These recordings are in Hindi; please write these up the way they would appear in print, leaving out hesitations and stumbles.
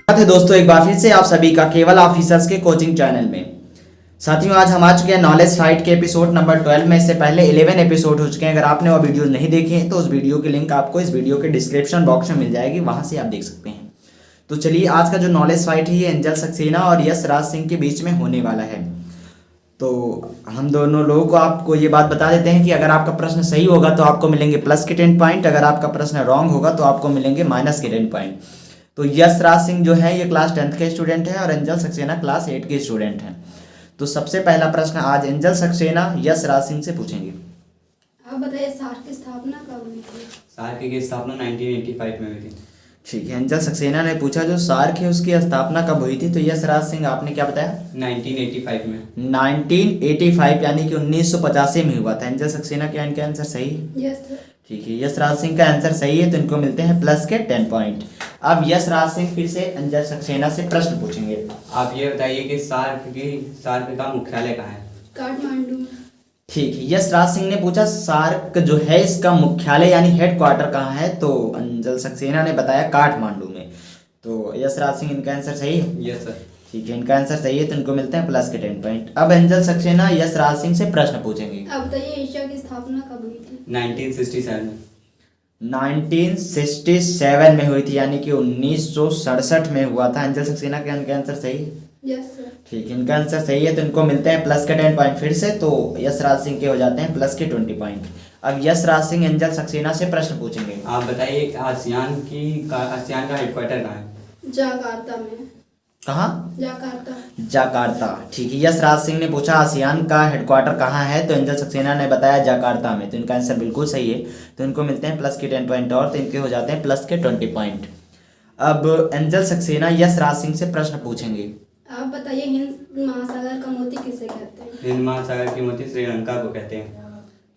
बात है दोस्तों, एक बार फिर से आप सभी का केवल ऑफिसर्स के कोचिंग चैनल में। साथियों, आज हम आ चुके हैं नॉलेज फाइट के एपिसोड नंबर 12 में। इससे पहले 11 एपिसोड हो चुके हैं। अगर आपने वो वीडियो नहीं देखे हैं तो उस वीडियो की लिंक आपको इस वीडियो के डिस्क्रिप्शन बॉक्स में मिल जाएगी, वहां से आप देख सकते हैं। तो चलिए, आज का जो नॉलेज फाइट है ये एंजल सक्सेना और यश राज सिंह के बीच में होने वाला है। तो हम दोनों लोगों को आपको ये बात बता देते हैं कि अगर आपका प्रश्न सही होगा तो आपको मिलेंगे प्लस के 10 पॉइंट, अगर आपका प्रश्न रॉन्ग होगा तो आपको मिलेंगे माइनस के 10 पॉइंट। तो यश राज सिंह जो है ये क्लास 10th के स्टूडेंट हैं और एंजल सक्सेना क्लास 8 के स्टूडेंट हैं। तो सबसे पहला प्रश्न आज एंजल सक्सेना यश राज सिंह से पूछेंगे। आप बताइए, सार्क की स्थापना कब हुई थी? सार्क की स्थापना 1985 में हुई थी। ठीक है, एंजल सक्सेना ने पूछा जो सार्क है उसकी स्थापना कब हुई थी। तो यश राज सिंह आपने क्या बताया? 1985 में। 1985 यानी कि 1985 में हुआ था। एंजल सक्सेना क्या इनका आंसर सही है? Yes sir. ठीक है, यश राज सिंह का आंसर सही है तो इनको मिलते हैं प्लस के 10 पॉइंट। अब यश राज सिंह फिर से एंजल सक्सेना से प्रश्न पूछेंगे। आप ये बताइए कि सार्क का मुख्यालय कहाँ है? काठमांडू में। ठीक है, यश राज सिंह ने पूछा सार्क जो है इसका मुख्यालय यानी हेड क्वार्टर कहाँ है। तो एंजल सक्सेना ने बताया काठमांडू में। तो यश राज सिंह इनका आंसर सही है? Yes sir. ठीक है, इनका आंसर सही है तो इनको मिलते हैं प्लस के 10 पॉइंट। अब एंजल सक्सेना यश राज सिंह से प्रश्न पूछेंगे। आप बताइए, एशिया की स्थापना कब हुई थी? 1967 में। 1967 में हुई थी यानी कि 1967 में हुआ था। एंजल सक्सेना का इनका आंसर सही है? Yes sir. ठीक है, इनका आंसर सही है तो इनको मिलते हैं प्लस के 10 पॉइंट फिर से। तो यश राज सिंह के हो जाते हैं प्लस के 20 पॉइंट। अब यश राज सिंह एंजल सक्सेना से प्रश्न पूछेंगे। आप बताइए आसियान का हेडक्वार्टर कहाँ है? जकार्ता में। कहाँ? जकार्ता। जकार्ता। ठीक है, यश राज सिंह ने पूछा आसियान का हेडक्वार्टर कहाँ है तो एंजल सक्सेना ने बताया जकार्ता में। तो इनका आंसर बिल्कुल सही है तो इनको मिलते हैं प्लस के 10 पॉइंट और तो इनके हो जाते हैं प्लस के 20 पॉइंट। अब एंजल सक्सेना यश राज सिंह से प्रश्न पूछेंगे। आप बताइए, हिंद महासागर का मोती किसे कहते हैं? हिंद महासागर की मोती श्रीलंका को कहते हैं।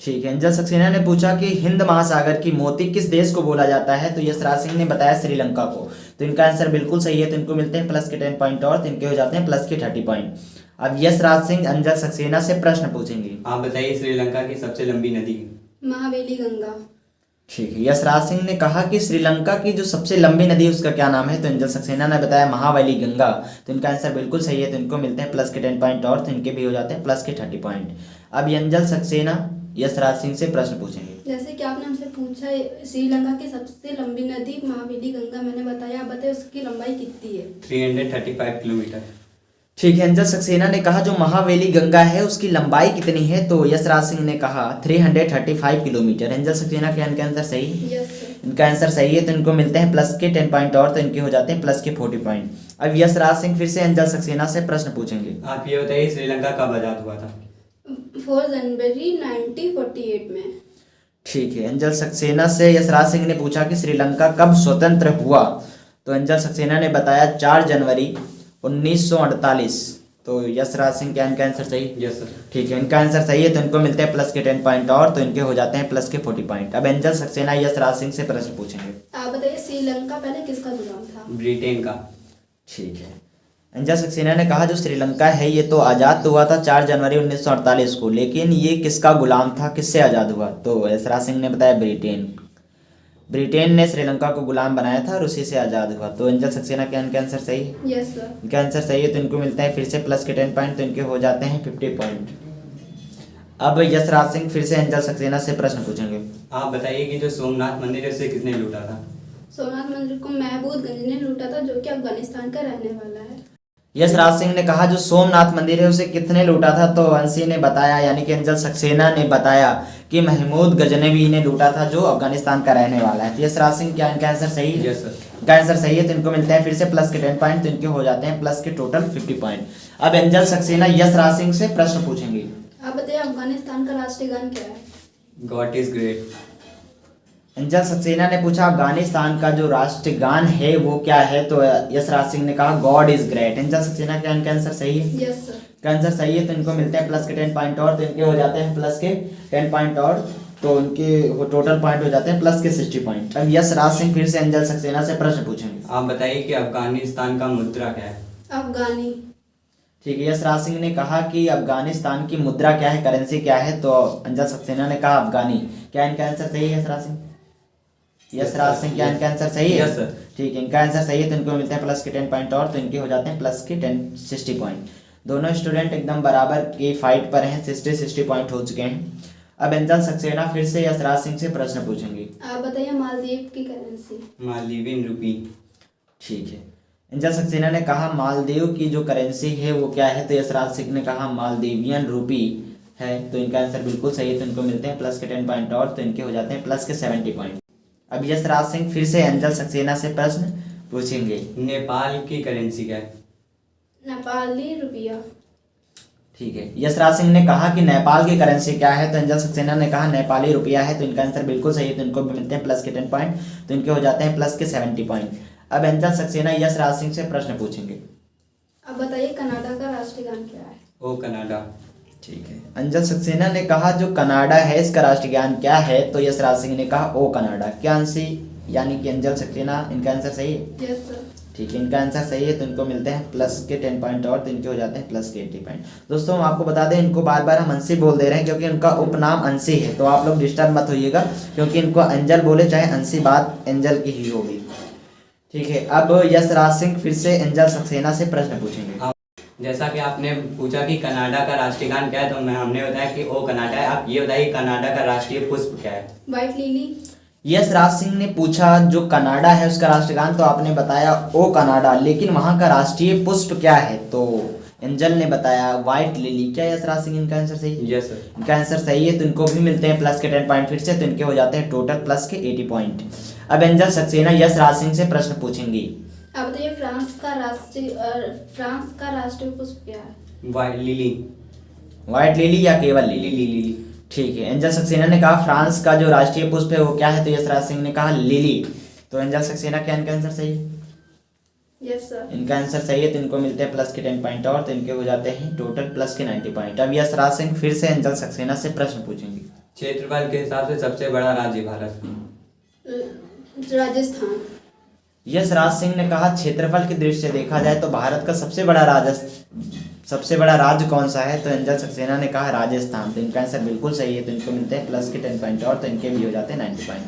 ठीक है, एंजल सक्सेना ने पूछा कि हिंद महासागर की मोती किस देश को बोला जाता है तो यश राज सिंह ने बताया श्रीलंका को। तो इनका आंसर बिल्कुल सही है तो इनको मिलते हैं प्लस के 10 पॉइंट और तो इनके हो जाते हैं प्लस के 30 पॉइंट। अब यश राज सिंह एंजल सक्सेना से प्रश्न पूछेंगे। आप बताइए श्रीलंका की सबसे लंबी नदी? महावेली गंगा। ठीक है, यश राज सिंह ने कहा कि श्रीलंका की जो सबसे लंबी नदी है उसका क्या नाम है तो एंजल सक्सेना ने बताया महावेली गंगा। तो इनका आंसर बिल्कुल सही है तो इनको मिलते हैं प्लस के 10 पॉइंट और तो इनके भी हो जाते हैं प्लस के 30 पॉइंट। अब एंजल सक्सेना यश राज सिंह से प्रश्न पूछेंगे। जैसे कि आपने हमसे पूछा श्रीलंका की सबसे लंबी नदी महावेली गंगा, मैंने बताया, आप बताइए उसकी लंबाई कितनी है? 335 किलोमीटर। ठीक है, एंजल सक्सेना ने कहा जो महावेली गंगा है उसकी लंबाई कितनी है तो यश राज सिंह ने कहा 335 किलोमीटर। एंजल सक्सेना का इनका आंसर सही है? Yes sir. इनका आंसर सही है तो इनको मिलते हैं प्लस के 10 पॉइंट और तो इनके हो जाते हैं प्लस के 40 पॉइंट। अब यश राज सिंह फिर से एंजल सक्सेना से प्रश्न पूछेंगे। आप ये बताइए श्रीलंका कब आज़ाद हुआ था? 4 जनवरी 1948 में। ठीक है, एंजल सक्सेना से यश राज सिंह ने पूछा कि श्रीलंका कब स्वतंत्र हुआ तो एंजल सक्सेना ने बताया 4 जनवरी 1948। तो यश राज सिंह क्या इनका आंसर सही? Yes sir. ठीक है, इनका आंसर सही है तो इनको मिलते हैं प्लस के 10 पॉइंट और तो इनके हो जाते हैं प्लस के 40 पॉइंट। अब एंजल सक्सेना यश राज सिंह से प्रश्न पूछेंगे। आप बताइए, श्रीलंका पहले किसका गुलाम था? ब्रिटेन का। ठीक है, एंजल सक्सेना ने कहा जो श्रीलंका है ये तो आज़ाद तो हुआ था 4 जनवरी 1948 को, लेकिन ये किसका गुलाम था, किससे आज़ाद हुआ? तो यश राज सिंह ने बताया ब्रिटेन ने श्रीलंका को गुलाम बनाया था और उसी से आज़ाद हुआ। तो एंजल सक्सेना का इनका आंसर सही है? Yes sir. इनका आंसर सही है तो इनको मिलता है फिर से प्लस के 10 पॉइंट तो इनके हो जाते हैं 50 पॉइंट। अब यश राज सिंह फिर से एंजल सक्सेना से प्रश्न पूछेंगे। आप बताइए कि जो सोमनाथ मंदिर है उसे किसने लूटा था? सोमनाथ मंदिर को महमूदगंज ने लूटा था, जो कि अफगानिस्तान का रहने वाला है। यश राज सिंह ने कहा जो सोमनाथ मंदिर है उसे कितने लूटा था तो अंशी ने बताया यानी कि एंजल सक्सेना ने बताया कि महमूद गजनवी ने लूटा था जो अफगानिस्तान का रहने वाला है। तो यश राज सिंह क्या इनका आंसर सही है? Yes sir. इनका आंसर सही है तो इनको मिलते हैं फिर से प्लस के 10 पॉइंट तो इनके हो जाते हैं प्लस के टोटल 50 पॉइंट। अब एंजल सक्सेना यश राज सिंह से प्रश्न पूछेंगे। आप बताइए, अफगानिस्तान का राष्ट्रीय गान क्या है? God is great. Angel Saxena ने पूछा अफगानिस्तान का जो राष्ट्रीय गान है वो क्या है तो यश राज सिंह ने कहा God is great. Angel Saxena का इनका आंसर सही है? Yes sir. का आंसर सही है तो इनको मिलते हैं प्लस के 10 पॉइंट और तो इनके हो जाते हैं प्लस के 10 पॉइंट और तो इनके टोटल पॉइंट हो जाते हैं प्लस के 60 पॉइंट। अब यश राज सिंह फिर से एंजल सक्सेना से प्रश्न पूछेंगे। आप बताइए कि अफगानिस्तान का मुद्रा क्या है? अफगानी। ठीक है, यश राज सिंह ने कहा कि अफगानिस्तान की मुद्रा क्या है, करेंसी क्या है तो एंजल सक्सेना ने कहा अफगानी। क्या इनका आंसर सही है यश राज सिंह? यशराज सिंह, क्या इनका आंसर सही है? Yes sir. ठीक है, इनका आंसर सही है तो इनको मिलते हैं प्लस के 10 पॉइंट और, तो इनके हो जाते हैं प्लस के 60 पॉइंट। दोनों स्टूडेंट एकदम बराबर की फाइट पर हैं, 60 पॉइंट हो चुके हैं। अब एंजल सक्सेना फिर से यशराज सिंह से प्रश्न पूछेंगे। आप बताइए मालदीव की करेंसी। मालदीवियन रुपी। ठीक है, एंजल सक्सेना ने कहा मालदीव की जो करेंसी है वो क्या है, तो यशराज सिंह ने कहा मालदीवियन रुपी है, तो इनका आंसर बिल्कुल सही है तो इनको मिलते हैं प्लस के 10 पॉइंट और, तो इनके हो जाते हैं प्लस के 70 पॉइंट। अब यशराज सिंह फिर से एंजल सक्सेना से प्रश्न पूछेंगे। नेपाल की करेंसी क्या है? नेपाली रुपया। ठीक है, यशराज सिंह ने कहा कि नेपाल की करेंसी क्या है, तो एंजल सक्सेना ने कहा नेपाली रुपया है, तो इनका आंसर बिल्कुल सही है तो इनको भी मिलते हैं प्लस के 10 पॉइंट, तो इनके हो जाते हैं प्लस के 70 पॉइंट। अब एंजल सक्सेना यशराज सिंह से प्रश्न पूछेंगे। अब बताइए कनाडा का राष्ट्रीय गान क्या है? ओ कनाडा। ठीक है, अंजल सक्सेना ने कहा जो कनाडा है इसका राष्ट्रीय गान क्या है, तो यशराज सिंह ने कहा ओ कनाडा। क्या आंसर, यानी कि अंजल सक्सेना इनका आंसर सही है? Yes sir. ठीक है, इनका आंसर सही है तो इनको मिलते हैं प्लस के 10 पॉइंट और, तो इनके हो जाते हैं प्लस के 80 पॉइंट। दोस्तों हम आपको बता दें इनको बार बार हम अंशी बोल दे रहे हैं क्योंकि उनका उपनाम अंशी है, तो आप लोग डिस्टर्ब मत होइएगा क्योंकि इनको अंजल बोले चाहे अंशी, बात एंजल की ही होगी। ठीक है, अब यशराज सिंह फिर से एंजल सक्सेना से प्रश्न पूछेंगे। जैसा कि आपने पूछा कि कनाडा का राष्ट्रीय गान क्या है, तो हमने बताया कि ओ कनाडा है। आप ये बताइए कनाडा का राष्ट्रीय पुष्प क्या है? White lily. यशराज सिंह ने पूछा जो कनाडा है उसका राष्ट्रीय गान, तो आपने बताया ओ कनाडा, लेकिन वहाँ का राष्ट्रीय पुष्प क्या है, तो एंजल ने बताया व्हाइट लिली। क्या यशराज सिंह इनका आंसर सही है? Yes sir. इनका आंसर सही है तो इनको भी मिलते हैं प्लस के 10 पॉइंट फिर से, तो इनके हो जाते हैं टोटल प्लस के 80 पॉइंट। अब एंजल सक्सेना यशराज सिंह से प्रश्न पूछेंगी। आप बताइए फ्रांस का राष्ट्रीय पुष्प क्या है? White lily. व्हाइट लिली या केवल लिली? Lily lily. ठीक है, एंजल सक्सेना ने कहा फ्रांस का जो राष्ट्रीय पुष्प है वो क्या है, तो यशराज सिंह ने कहा लिली। तो एंजल सक्सेना क्या इनका आंसर सही है? Yes sir. इनका आंसर सही है तो इनको मिलते हैं प्लस के 10 पॉइंट और, तो इनके हो जाते हैं टोटल प्लस के 90 पॉइंट। अब यशराज सिंह फिर से एंजल सक्सेना से प्रश्न पूछेंगे। क्षेत्रफल के हिसाब से सबसे बड़ा राज्य भारत? राजस्थान। यशराज सिंह ने कहा क्षेत्रफल की दृष्टि से देखा जाए तो भारत का सबसे बड़ा राज्य कौन सा है, तो एंजल सक्सेना ने कहा राजस्थान, तो इनका आंसर बिल्कुल सही है तो इनको मिलते हैं प्लस के 10 पॉइंट और, तो इनके भी हो जाते हैं 90 पॉइंट।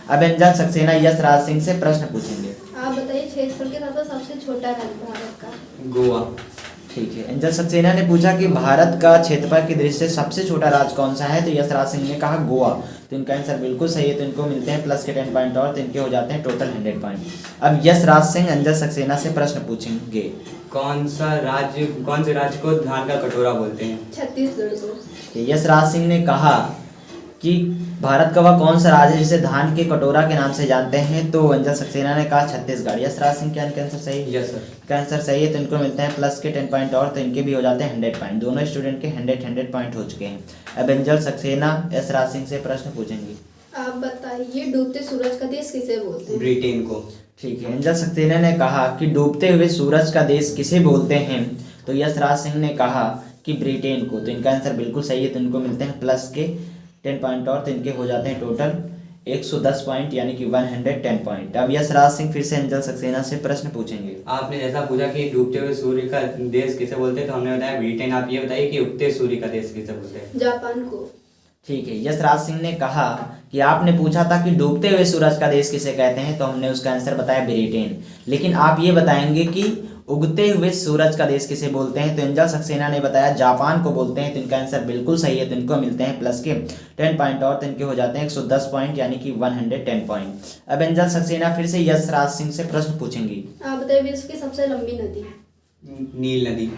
अब एंजल सक्सेना यशराज सिंह से प्रश्न पूछेंगे। आप बताइए क्षेत्रफल के साथ सबसे छोटा राज्य भारत का? गोवा। ठीक है, एंजल सक्सेना ने पूछा कि भारत का क्षेत्रफल की दृष्टि से सबसे छोटा राज्य कौन सा है, तो यशराज सिंह ने कहा गोवा, तो इनका आंसर बिल्कुल सही है तो इनको मिलते हैं प्लस के 10 पॉइंट और, तो इनके हो जाते हैं टोटल 100 पॉइंट। अब यशराज सिंह एंजल सक्सेना से प्रश्न पूछेंगे। कौन से राज्य को धान का कटोरा बोलते हैं? छत्तीसगढ़ को। यशराज सिंह ने कहा कि भारत का वह कौन सा राज्य है जिसे धान के कटोरा के नाम से जानते हैं, तो एंजल सक्सेना ने कहा छत्तीसगढ़। यशराज सिंह क्या इनका आंसर सही है? Yes sir. इसका आंसर सही है तो इनको मिलते हैं प्लस के 10 पॉइंट और, तो इनके भी हो जाते हैं 100 पॉइंट। दोनों स्टूडेंट के 100 पॉइंट हो चुके हैं। अब एंजल सक्सेना यशराज सिंह से प्रश्न पूछेंगी। आप बताइए डूबते सूरज का देश किसे बोलते हैं? ब्रिटेन को। ठीक है, एंजल सक्सेना ने कहा कि डूबते हुए सूरज का देश किसे बोलते हैं, तो यशराज सिंह ने कहा कि ब्रिटेन को, तो इनका आंसर बिल्कुल सही है तो इनको मिलते हैं प्लस के 10 पॉइंट और, तो इनके हो जाते हैं टोटल 110 पॉइंट यानी कि 110 पॉइंट। अब यशराज सिंह फिर से एंजल सक्सेना से प्रश्न पूछेंगे। आपने जैसा पूछा कि डूबते हुए सूर्य का देश किसे बोलते हैं, तो हमने बताया ब्रिटेन। आप ये बताइए कि उगते सूर्य का देश किसे बोलते हैं? जापान को। ठीक है, यशराज सिंह ने कहा कि आपने पूछा था कि डूबते हुए सूरज का देश किसे कहते हैं, तो हमने उसका आंसर बताया ब्रिटेन, लेकिन आप ये बताएंगे कि उगते हुए सूरज का देश किसे बोलते हैं, तो एंजल सक्सेना ने बताया जापान को बोलते हैं, तो इनका आंसर बिल्कुल सही है तो इनको मिलते हैं प्लस के 10 पॉइंट और, तो इनके हो जाते हैं 110 पॉइंट यानी कि 110 पॉइंट। अब एंजल सक्सेना फिर से यशराज सिंह से प्रश्न पूछेंगी। आप बताइए विश्व की सबसे लंबी नदी? नील नदी।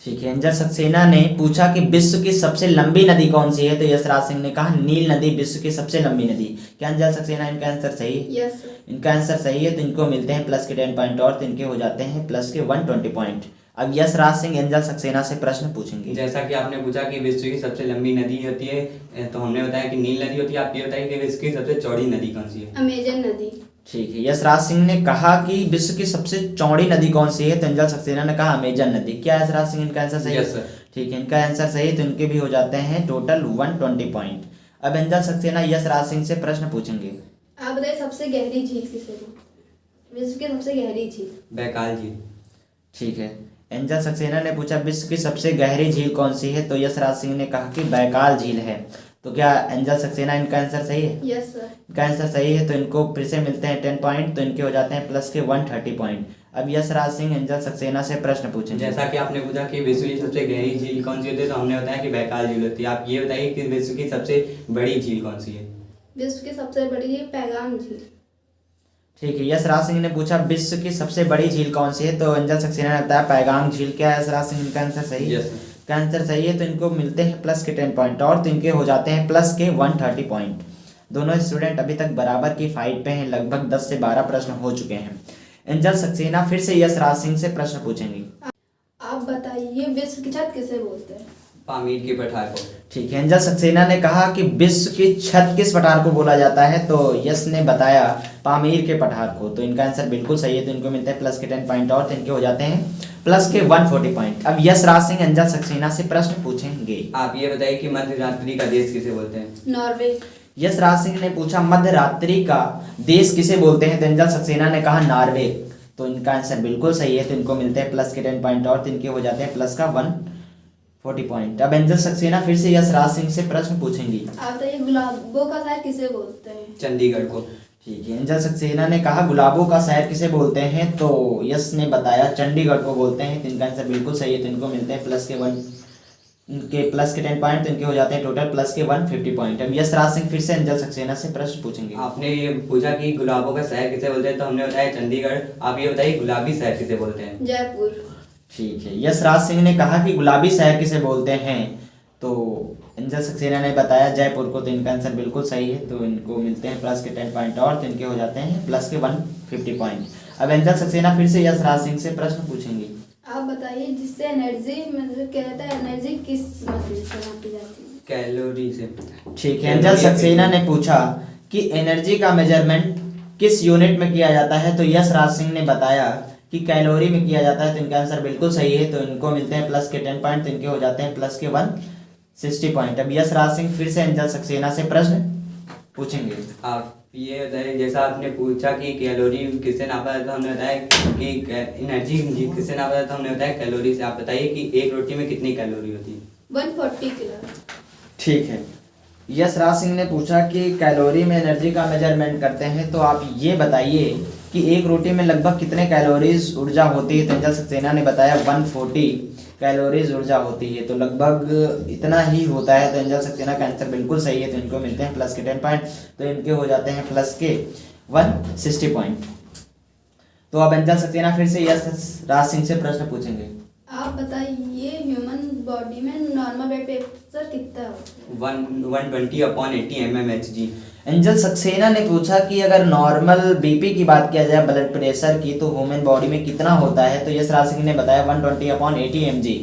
ठीक है, एंजल सक्सेना ने पूछा कि विश्व की सबसे लंबी नदी कौन सी है, तो यशराज सिंह ने कहा नील नदी विश्व की सबसे लंबी नदी। क्या एंजल सक्सेना इनका आंसर सही है? Yes sir. इनका आंसर सही है तो इनको मिलते हैं प्लस के 10 पॉइंट और, तो इनके हो जाते हैं प्लस के 120 पॉइंट। अब यशराज सिंह एंजल सक्सेना से प्रश्न पूछेंगे। जैसा कि आपने पूछा कि विश्व की सबसे लंबी नदी होती है, तो हमने बताया कि नील नदी होती है। आप ये बताइए कि विश्व की सबसे चौड़ी नदी कौन सी है? अमेजन नदी। ठीक है, यशराज सिंह ने कहा कि विश्व की सबसे चौड़ी नदी कौन सी है, तो एंजल सक्सेना ने कहा अमेजन नदी। क्या यशराज सिंह इनका आंसर सही है? Yes sir. ठीक है, इनका आंसर सही है तो इनके भी हो जाते हैं टोटल 120 पॉइंट। अब एंजल सक्सेना यशराज सिंह से प्रश्न पूछेंगे। आप बताइए सबसे गहरी झील किसे बोलते हैं? विश्व की सबसे गहरी झील? बैकाल झील। ठीक है, एंजल सक्सेना ने पूछा विश्व की सबसे गहरी झील कौन सी है, तो यशराज सिंह ने कहा कि बैकाल झील है, तो क्या एंजल सक्सेना इनका आंसर सही है? Yes sir. इनका आंसर सही है, तो इनको फिर से मिलते हैं 10 पॉइंट, तो इनके हो जाते हैं प्लस के 130 पॉइंट। अब यश राज सिंह एंजल सक्सेना से प्रश्न पूछेंगे। जैसा कि आपने पूछा कि विश्व की सबसे गहरी झील कौन सी होती है, तो हमने बताया कि बैकाल झील होती है। आप ये बताइए कि विश्व की सबसे बड़ी झील कौन सी है? विश्व की सबसे बड़ी है पैगाम झील। ठीक है, यश राज सिंह ने पूछा विश्व की सबसे बड़ी झील कौन सी है, तो एंजल सक्सेना ने बताया पैगांग झील। क्या है यश राज सिंह इनका आंसर सही है? Yes, sir. का आंसर सही है, तो इनको मिलते हैं प्लस के 10 पॉइंट और, तो इनके हो जाते हैं प्लस के 130 पॉइंट। दोनों स्टूडेंट अभी तक बराबर की फाइट पे हैं, लगभग 10 से 12 प्रश्न हो चुके हैं। एंजल सक्सेना फिर से यश राज सिंह से प्रश्न पूछेंगी। आप बताइए विश्व की छत किसे बोलते हैं? पामीर के पठार को। ठीक है, एंजल सक्सेना ने कहा कि विश्व की छत किस पठार को बोला जाता है, तो यश ने बताया पामीर के पठार को। तो इनका आंसर बिल्कुल सही है, तो इनको मिलते हैं प्लस के 10 पॉइंट और, तो इनके हो जाते हैं प्लस के 140 पॉइंट। अब यश राज सिंह एंजल सक्सेना से प्रश्न पूछेंगे। आप ये बताइए कि मध्य रात्रि का देश किसे बोलते हैं? नॉर्वे। यश राज सिंह ने पूछा मध्य रात्रि का देश किसे बोलते हैं, तो एंजल सक्सेना ने कहा नॉर्वे। तो इनका आंसर बिल्कुल सही है, तो इनको मिलते हैं प्लस के 10 पॉइंट और, तो इनके हो जाते हैं प्लस का 140 पॉइंट। अब एंजल सक्सेना फिर से यश राज सिंह से प्रश्न पूछेंगी। आप बताइए गुलाबों का शहर किसे बोलते हैं? चंडीगढ़ को। ठीक है, एंजल सक्सेना ने कहा गुलाबों का शहर किसे बोलते हैं, तो यश ने बताया चंडीगढ़ को बोलते हैं। तो इनका आंसर बिल्कुल सही है, तो इनको मिलते हैं प्लस के 10 पॉइंट, तो इनके हो जाते हैं टोटल प्लस के 150 पॉइंट। अब यश राज सिंह फिर से एंजल सक्सेना से प्रश्न पूछेंगे। आपने ये पूछा कि गुलाबों का शहर किसे बोलते हैं, तो हमने बताया चंडीगढ़। आप ये बताइए गुलाबी शहर किसे बोलते हैं? जयपुर। ठीक है, यश राज सिंह ने कहा कि गुलाबी शहर किसे बोलते हैं, तो एंजल सक्सेना ने बताया जयपुर को। तो इनका आंसर बिल्कुल सही है, तो इनको मिलते हैं प्लस के 10 पॉइंट और, तो इनके हो जाते हैं प्लस के 150 पॉइंट। अब एंजल सक्सेना फिर से यश राज सिंह से प्रश्न पूछेंगी। आप बताइए जिससे एनर्जी मतलब कहता है एनर्जी किस मशीन से नापी जाती है? कैलोरी से। ठीक है, एंजल सक्सेना ने पूछा कि एनर्जी का मेजरमेंट किस यूनिट में किया जाता है, तो यश राज सिंह ने बताया कि कैलोरी में किया जाता है। तो इनका आंसर बिल्कुल सही है, तो इनको मिलते हैं प्लस के 10 पॉइंट, तो इनके हो जाते हैं प्लस के 160 पॉइंट। अब यश राज सिंह फिर से एंजल सक्सेना से प्रश्न पूछेंगे। आप ये बताइए जैसा आपने पूछा कि कैलोरी किससे नापा जाता है, हमने बताया कि एनर्जी किससे नापा जाता है, हमने बताया कैलोरी से। आप बताइए कि एक रोटी में कितनी कैलोरी होती है? 140 किलो। ठीक है, यश राज सिंह ने पूछा कि कैलोरी में एनर्जी का मेजरमेंट करते हैं, तो आप ये बताइए कि एक रोटी में लगभग कितने कैलोरीज ऊर्जा होती है, तो एंजल सक्सेना ने बताया 140 कैलोरीज ऊर्जा होती है, तो लगभग इतना ही होता है। तो एंजल सक्सेना का आंसर बिल्कुल सही है, तो इनको मिलते हैं प्लस के 10 पॉइंट, तो इनके हो जाते हैं प्लस के 160 पॉइंट। तो अब एंजल सक्सेना फिर से यश राज सिंह से प्रश्न पूछेंगे। आप बताइए ह्यूमन बॉडी में नॉर्मल ब्लड प्रेशर कितना होता है? 120/80 mmHg। एंजल सक्सेना ने पूछा कि अगर नॉर्मल बीपी की बात किया जाए, ब्लड प्रेशर की, तो ह्यूमन बॉडी में कितना होता है, तो यश राज सिंह ने बताया 120/80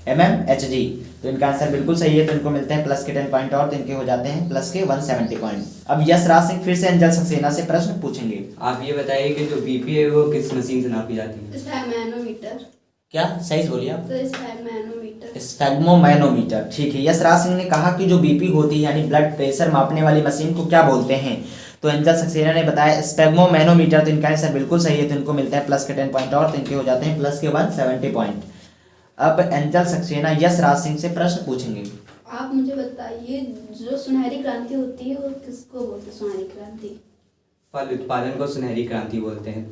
mmHg। तो इनका आंसर बिल्कुल सही है, तो इनको मिलते हैं प्लस के 10 पॉइंट और, तो इनके हो जाते हैं प्लस के 170 पॉइंट। अब यश राज सिंह फिर से एंजल सक्सेना से प्रश्न पूछेंगे। आप ये बताइए कि जो बीपी है वो किस मशीन से नापी जाती है? स्फैग्मोमीटर। क्या सही बोलिए आप? तो स्फैग्मोमीटर। स्फैग्मोमैनोमीटर। ठीक है, यश राज सिंह ने कहा कि जो बीपी होती है यानी ब्लड प्रेशर मापने वाली मशीन को क्या बोलते हैं, तो एंजल सक्सेना ने बताया स्फैग्मोमैनोमीटर। तो इनका आंसर बिल्कुल सही है, तो इनको मिलते हैं प्लस के 10 पॉइंट और, तो इनके हो जाते हैं प्लस के 170 पॉइंट। अब एंजल सक्सेना यश राज सिंह से प्रश्न पूछेंगे। आप मुझे बताइए जो सुनहरी क्रांति होती है वो किसको बोलते हैं? सुनहरी क्रांति। फल उत्पादन को सुनहरी क्रांति बोलते हैं।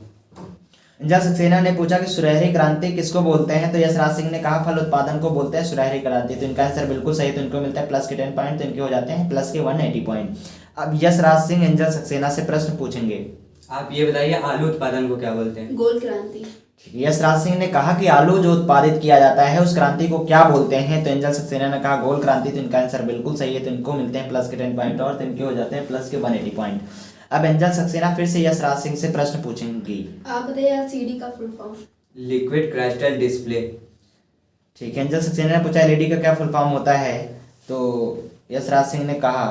एंजल सक्सेना ने पूछा कि सुनहरी क्रांति किसको बोलते हैं, तो यश राज सिंह ने कहा फल उत्पादन को बोलते हैं सुनहरी क्रांति। तो इनका आंसर बिल्कुल सही है, तो इनको मिलता है प्लस के 10 पॉइंट, तो इनके हो जाते हैं प्लस के 180 पॉइंट। अब यश राज सिंह एंजल सक्सेना से प्रश्न पूछेंगे। आप ये बताइए आलू उत्पादन को क्या बोलते हैं? गोल क्रांति। यश राज सिंह ने कहा कि आलू जो उत्पादित किया जाता है उस क्रांति को क्या बोलते हैं, तो एंजल सक्सेना ने कहा गोल क्रांति। तो इनका आंसर बिल्कुल सही है, तो इनको मिलते हैं प्लस के 10 पॉइंट और, तो इनके हो जाते हैं प्लस के 180 पॉइंट। अब एंजल सक्सेना फिर से यश राज सिंह से प्रश्न पूछेंगी। आप बताइए एलसीडी का full form. Liquid crystal display. ठीक है, एंजल सक्सेना ने पूछा एलईडी का क्या फुल फॉर्म होता है, तो यश राज सिंह ने कहा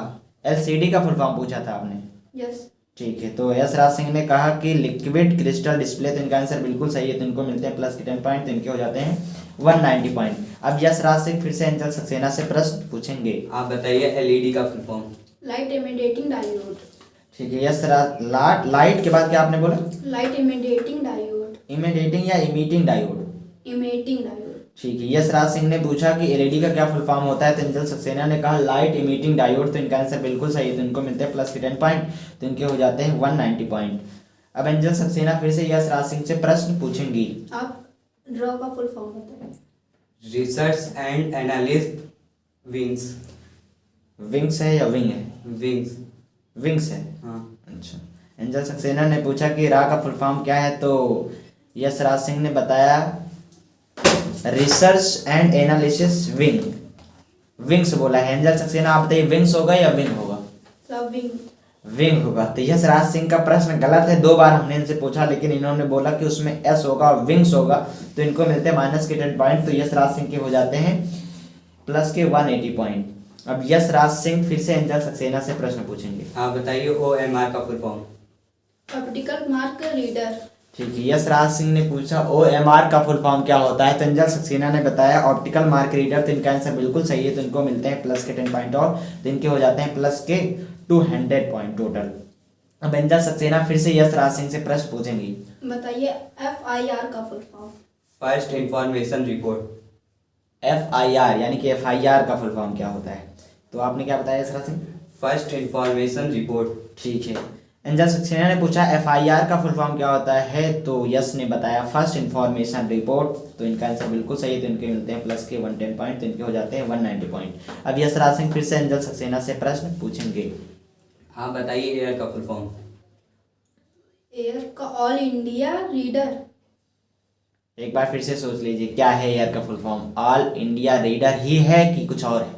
एलसीडी का फुल फॉर्म पूछा था आपने। यस। ठीक है, तो यश राज सिंह ने कहा कि लिक्विड क्रिस्टल डिस्प्ले। तो इनका आंसर बिल्कुल सही है, तो इनको मिलते हैं प्लस के 10 पॉइंट, तो इनके हो जाते हैं 190 पॉइंट। अब यश राज सिंह फिर से एंजल सक्सेना से प्रश्न पूछेंगे। आप बताइए एलईडी का full form. Light imitating diode. ठीक है, यश राज लाइट के बाद क्या आपने बोला? Light imitating diode. इमिटेटिंग या इमिटिंग डायोड? Emitting diode. ठीक है। यश राज सिंह ने पूछा कि एलईडी का क्या फुल फॉर्म होता है, तो एंजल सक्सेना ने कहा लाइट इमिटिंग डायोड, तो इनका आंसर बिल्कुल सही है, तो इनको मिलते हैं प्लस के 10 पॉइंट, तो इनके हो जाते हैं 190 पॉइंट। अब एंजल सक्सेना फिर से यश राज सिंह से प्रश्न पूछेंगी। आप ड्रॉ का फुल फॉर्म बताएं। Research and analyst wings. Wings है या विंग है? विंग्स। विंग्स है। हाँ। अच्छा। एंजल सक्सेना ने पूछा कि रा का फुल फॉर्म क्या है, तो यश राज सिंह ने बताया research and analysis wing, wings बोला है। एंजल सक्सेना आप बताइए विंग्स होगा या विंग होगा? सब विंग। विंग होगा। तो यश राज सिंह का प्रश्न गलत है, 2 बार हमने इनसे पूछा लेकिन इन्होंने बोला कि उसमें एस होगा और विंग्स होगा, तो इनको मिलते हैं माइनस के 10 पॉइंट, तो यश राज सिंह के हो जाते हैं प्लस के 180 पॉइंट। अब यश राज सिंह फिर से एंजल सक्सेना से प्रश्न पूछेंगे। आप बताइए OMR का full form. Optical mark reader. ठीक है। यश राज सिंह ने पूछा OMR का फुल फॉर्म क्या होता है, तो एंजल सक्सेना ने बताया ऑप्टिकल मार्क रीडर, तो इनका आंसर बिल्कुल सही है, तो इनको मिलते हैं प्लस के 10 पॉइंट और, तो इनके हो जाते हैं प्लस के 200 पॉइंट टोटल। अब एंजल सक्सेना फिर से यश राज सिंह से प्रश्न पूछेंगी। बताइए FIR का full form. First information report. FIR यानी कि FIR का फुल फॉर्म क्या होता है, तो आपने क्या बताया Yash Raj Singh? First information report. ठीक है। एंजल सक्सेना ने पूछा FIR का फुल फॉर्म क्या होता है, तो यश ने बताया फर्स्ट इंफॉर्मेशन रिपोर्ट, तो इनका आंसर बिल्कुल सही है, तो इनके मिलते हैं प्लस के 110 पॉइंट, तो इनके हो जाते हैं 190 पॉइंट। अब यश राज सिंह फिर से एंजल सक्सेना से प्रश्न पूछेंगे। आप बताइए एयर का फुल फॉर्म। एयर का ऑल इंडिया रीडर। एक बार फिर से सोच लीजिए, क्या है एयर का full form? All India reader ही है कि कुछ और है?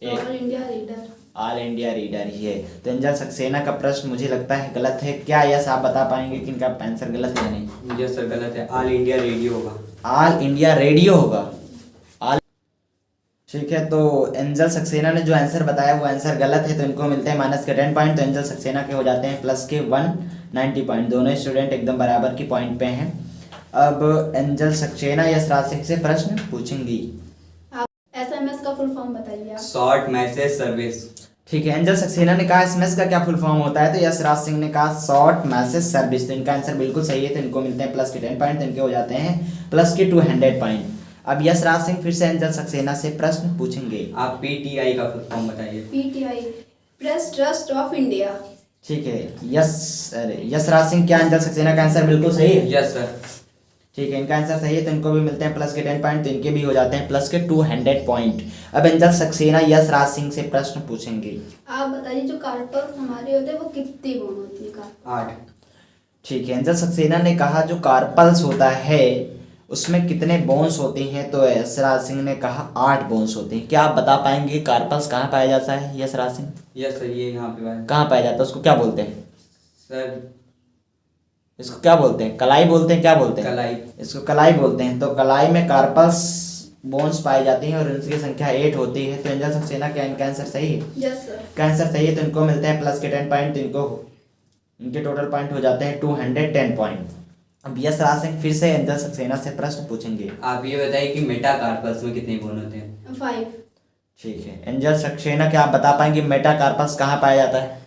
All India reader. All India reader ही है। तो एंजल सक्सेना का प्रश्न मुझे लगता है गलत है, क्या यस आप बता पाएंगे कि इनका आंसर गलत है या नहीं? यस सर गलत है, ऑल इंडिया रेडियो होगा। ऑल इंडिया रेडियो होगा। ऑल, ठीक है। तो एंजल सक्सेना ने जो आंसर बताया वो आंसर गलत है, तो इनको मिलते हैं माइनस के 10 पॉइंट, तो एंजल सक्सेना के हो जाते हैं प्लस के 190 पॉइंट। दोनों स्टूडेंट एकदम बराबर की पॉइंट पे हैं। अब एंजल सक्सेना यश राज सिंह से प्रश्न पूछेंगी। आप SMS का फुल फॉर्म बताइए। आप शॉर्ट मैसेज सर्विस। ठीक है। एंजल सक्सेना ने कहा एसएमएस का क्या फुल फॉर्म होता है, तो यश राज सिंह ने कहा शॉर्ट मैसेज सर्विस, तो इनका आंसर बिल्कुल सही है, तो इनको मिलते हैं प्लस के 10 पॉइंट, तो इनके हो जाते हैं प्लस के 200 पॉइंट। अब यश राज सिंह फिर से एंजल सक्सेना से प्रश्न पूछेंगे। आप PTI का फुल फॉर्म बताइए। PTI press trust of India. ठीक है। यश राज सिंह क्या एंजल सक्सेना का आंसर बिल्कुल सही है? Yes sir. ठीक है, इनका आंसर सही है, तो इनको भी मिलते हैं प्लस के 10 पॉइंट, तो इनके भी हो जाते हैं प्लस के 200 पॉइंट। अब एंजल सक्सेना यश राज सिंह से प्रश्न पूछेंगे। आप बताइए जो कार्पल हमारे होते हैं वो कितनी बोन होती है? कार्पल 8। ठीक है। एंजल सक्सेना ने कहा जो कार्पल्स होता है उसमें कितने बोन्स होते हैं, तो यश राज सिंह ने कहा 8 बोन्स होते हैं। क्या आप बता पाएंगे कार्पल्स कहाँ पाया जाता है यश राज सिंह? यस सर, ये यहाँ पे बात। कहाँ पाया जाता है, उसको क्या बोलते हैं? सर इसको क्या बोलते हैं? कलाई बोलते हैं? क्या बोलते हैं? कलाई। इसको कलाई बोलते हैं। तो कलाई में कार्पल्स बोन्स पाई जाती हैं और इनकी संख्या 8 होती है। तो एंजल सक्सेना क्या इनका आंसर सही है? Yes sir. का आंसर सही है, तो इनको मिलते हैं प्लस के 10 पॉइंट, तो इनके टोटल पॉइंट हो जाते हैं 210 पॉइंट। अब यश राज सिंह फिर से एंजल सक्सेना से प्रश्न पूछेंगे। आप ये बताइए कि मेटा कार्पल्स में कितने बोन होते हैं? 5। ठीक है। एंजल सक्सेना क्या आप बता पाएंगे मेटाकार्पस कहाँ पाया जाता है?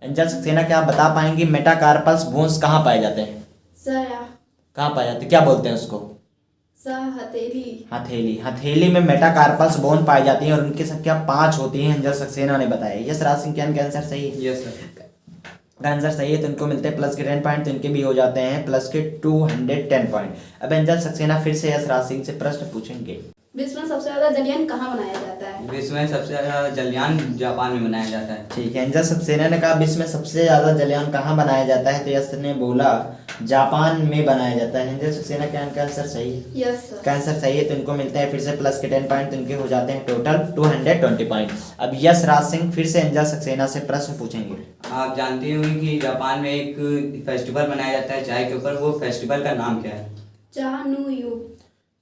एंजल सक्सेना क्या आप बता पाएंगे मेटाकार्पस बोन्स कहाँ पाए जाते हैं? सर कहाँ पाए जाते हैं, क्या बोलते हैं उसको? हथेली। हथेली। हथेली में मेटाकार्पस बोन पाई जाती है और उनकी संख्या 5 होती है, एंजल सक्सेना ने बताया। यश राज सिंह क्या इनका आंसर सही है? Yes sir. आंसर सही है, तो इनको मिलते हैं प्लस के 10 पॉइंट, तो इनके भी हो जाते हैं प्लस के 210 पॉइंट। अब एंजल सक्सेना फिर से यश राज सिंह से प्रश्न पूछेंगे। विश्व में सबसे ज्यादा जलयान कहाँ बनाया जाता है? विश्व में सबसे ज्यादा जलयान जापान में बनाया जाता है। ठीक है। एंजल सक्सेना ने कहा विश्व में सबसे ज्यादा जलयान कहाँ बनाया जाता है, तो यश ने बोला जापान में बनाया जाता है। एंजल सक्सेना क्या इनका आंसर सही है? Yes sir. का आंसर सही है, तो इनको मिलते हैं फिर से प्लस के 10 पॉइंट, तो इनके हो जाते हैं टोटल 220 पॉइंट। अब यश राज सिंह फिर से एंजल सक्सेना से प्रश्न पूछेंगे। आप जानते होंगे कि जापान में एक फेस्टिवल मनाया जाता है चाय के ऊपर, वो फेस्टिवल का नाम क्या है? चानुयू।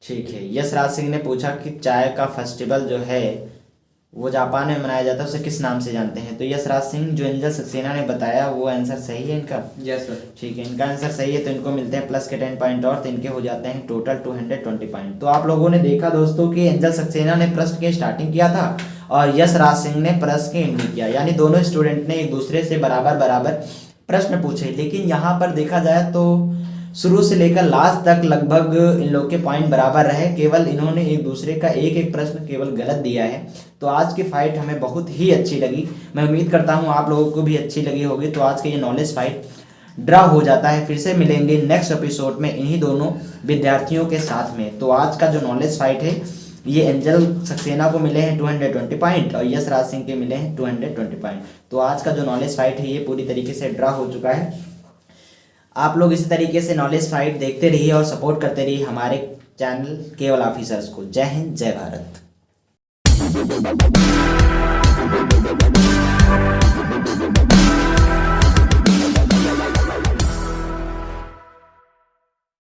ठीक है। यश राज सिंह ने पूछा कि चाय का फेस्टिवल जो है वो जापान में मनाया जाता है, उसे किस नाम से जानते हैं, तो यश राज सिंह जो एंजल सक्सेना ने बताया वो आंसर सही है इनका? Yes sir. ठीक है, इनका आंसर सही है, तो इनको मिलते हैं प्लस के 10 पॉइंट और, तो इनके हो जाते हैं टोटल 220 पॉइंट। तो आप लोगों ने देखा दोस्तों कि एंजल सक्सेना ने प्रश्न के स्टार्टिंग किया था और यश राज सिंह ने प्रश्न के एंडिंग किया, यानी दोनों स्टूडेंट ने एक दूसरे से बराबर बराबर प्रश्न पूछे। लेकिन यहाँ पर देखा जाए तो शुरू से लेकर लास्ट तक लगभग इन लोग के पॉइंट बराबर रहे, केवल इन्होंने एक दूसरे का एक एक प्रश्न केवल गलत दिया है। तो आज की फाइट हमें बहुत ही अच्छी लगी। मैं उम्मीद करता हूँ आप लोगों को भी अच्छी लगी होगी। तो आज का ये नॉलेज फाइट ड्रा हो जाता है। फिर से मिलेंगे नेक्स्ट एपिसोड में इन्हीं दोनों विद्यार्थियों के साथ में। तो आज का जो नॉलेज फाइट है ये एंजल सक्सेना को मिले हैं 220 पॉइंट और यश राज सिंह के मिले हैं 220 पॉइंट। तो आज का जो नॉलेज फाइट है ये पूरी तरीके से ड्रा हो चुका है। आप लोग इसी तरीके से नॉलेज फाइट देखते रहिए और सपोर्ट करते रहिए हमारे चैनल केवल ऑफिसर्स को। जय हिंद, जय भारत।